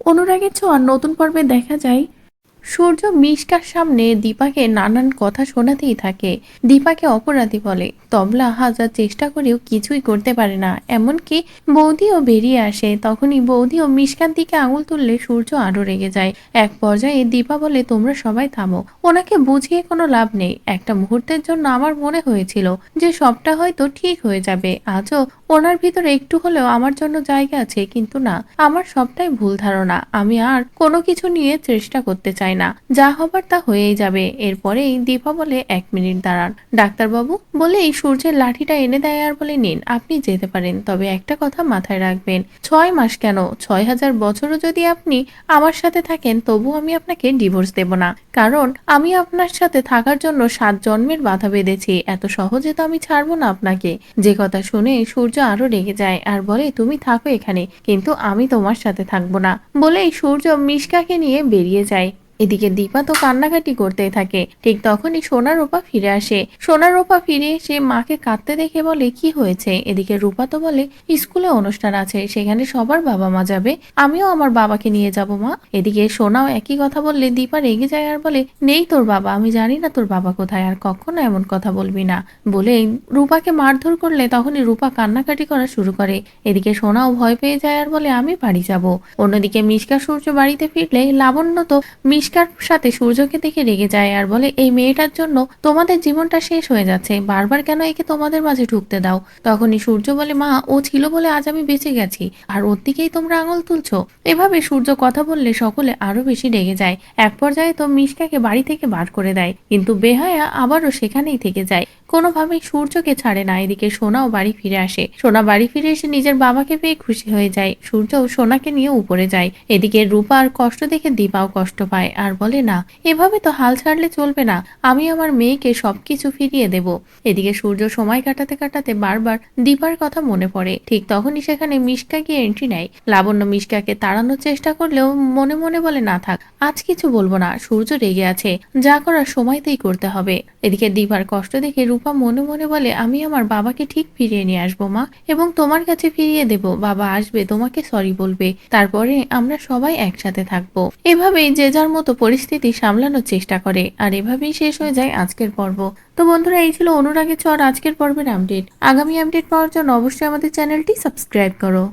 অনুরাগের ছোঁয়া নতুন পর্বে দেখা যায় সূর্য মিশকার সামনে দীপাকে নানান কথা শোনাতেই থাকে। দীপাকে অপরাধী বলে, তবলা হাজার চেষ্টা করেও কিছুই করতে পারে না। এমনকি বৌদিও বেরিয়ে আসে। তখনই বৌদিও মিশকার দিকে আঙুল তুললে সূর্য আরো রেগে যায়। এক পর্যায়ে দীপা বলে, তোমরা সবাই থামো, ওনাকে বুঝিয়ে কোনো লাভ নেই। একটা মুহূর্তের জন্য আমার মনে হয়েছিল যে সবটা হয়তো ঠিক হয়ে যাবে। আজও ওনার ভিতরে একটু হলেও আমার জন্য জায়গা আছে, কিন্তু না, আমার সবটাই ভুল ধারণা। আমি আর কোনো কিছু নিয়ে চেষ্টা করতে চাই না, যা হবার তা হয়েই যাবে। এরপরেই দীপা বলে, 1 মিনিট দাঁড়ান ডাক্তারবাবু, বলে এই সূর্যের লাঠিটা এনে দেয় আর বলে, নিন, আপনি যেতে পারেন, তবে একটা কথা মাথায় রাখবেন, 6 মাস কেন, 6000 বছরও যদি আপনি আমার সাথে থাকেন, তবু আমি আপনাকে ডিভোর্স দেব না। কারণ আমি আপনার সাথে থাকার জন্য 7 জন্মের বাধা বেঁধেছি, এত সহজে তো আমি ছাড়বো না আপনাকে। যে কথা শুনে সূর্য আরো রেগে যায় আর বলে, তুমি থাকো এখানে, কিন্তু আমি তোমার সাথে থাকবো না। বলেই সূর্য মিশকাকে নিয়ে বেরিয়ে যায়। এদিকে দীপা তো কান্নাকাটি করতেই থাকে। ঠিক তখনই সোনা রূপা ফিরে আসে। সোনা রূপা ফিরে এসে মাকে কাঁদতে দেখে বলে, কি হয়েছে? এদিকে রূপা তো বলে, স্কুলে অনুষ্ঠান আছে, সেখানে সবার বাবা মা যাবে, আমিও আমার বাবাকে নিয়ে যাব মা। এদিকে সোনাও একই কথা বললে দীপা রেগে যায় আর বলে, নেই তোর বাবা, আমি জানি না তোর বাবা কোথায়, আর কখনো এমন কথা বলবি না। বলে রূপাকে মারধর করলে তখনই রূপা কান্নাকাটি করা শুরু করে। এদিকে সোনাও ভয় পেয়ে যায় আর বলে, আমি বাড়ি যাব। অন্যদিকে মিশকা সূর্য বাড়িতে ফিরলে লাবণ্য তো মিশকার সাথে সূর্যকে দেখে রেগে যায় আর বলে, এই মেয়েটার জন্য তোমাদের জীবনটা শেষ হয়ে যাচ্ছে, বারবার কেন একে তোমাদের মাঝে ঢুকতে দাও? তখনই সূর্য বলে, মা, ও ছিল বলে আজ আমি বেঁচে গেছি, আর ওর দিকেই তোমরা আঙুল তুলছো। এভাবে সূর্য কথা বললে সকলে আরো বেশি রেগে যায়। এক পর্যায়ে তো মিশকাকে বাড়ি থেকে বার করে দেয়, কিন্তু বেহায়া আবারও সেখানেই থেকে যায়, কোনোভাবেই সূর্যকে ছাড়ে না। এদিকে সোনাও বাড়ি ফিরে আসে। সোনা বাড়ি ফিরে এসে নিজের বাবাকে পেয়ে খুশি হয়ে যায়। সূর্যও সোনাকে নিয়ে উপরে যায়। এদিকে রূপার কষ্ট দেখে দীপাও কষ্ট পায় আর বলে, না, এভাবে তো হাল ছাড়লে চলবে না, আমি আমার মেয়েকে সবকিছু ফিরিয়ে দেব। এদিকে সূর্য সময় কাটাতে কাটাতে বারবার দীপার কথা মনে পড়ে। ঠিক তখনই সেখানে মিশকা গিয়ে এন্ট্রি নেয়। লাবণ্য মিশকাকে তাড়ানোর চেষ্টা করলেও মনে মনে বলে, না থাক, আজ কিছু বলবো না, সূর্য রেগে আছে, যা করার সময়তেই করতে হবে। এদিকে দীপার কষ্ট দেখে রূপা মনে মনে বলে, আমি আমার বাবাকে ঠিক ফিরিয়ে নিয়ে আসবো মা, এবং তোমার কাছে ফিরিয়ে দেব। বাবা আসবে, তোমাকে সরি বলবে, তারপরে আমরা সবাই একসাথে থাকবো। এভাবেই যে যার মতো পরিস্থিতি সামলানোর চেষ্টা করে। আর এভাবেই শেষ হয়ে যায় আজকের পর্ব। তো বন্ধুরা, এই ছিল অনুরাগের ছোঁয়ার আজকের পর্বের আপডেট। আগামী আপডেট পাওয়ার জন্য অবশ্যই আমাদের চ্যানেলটি সাবস্ক্রাইব করো।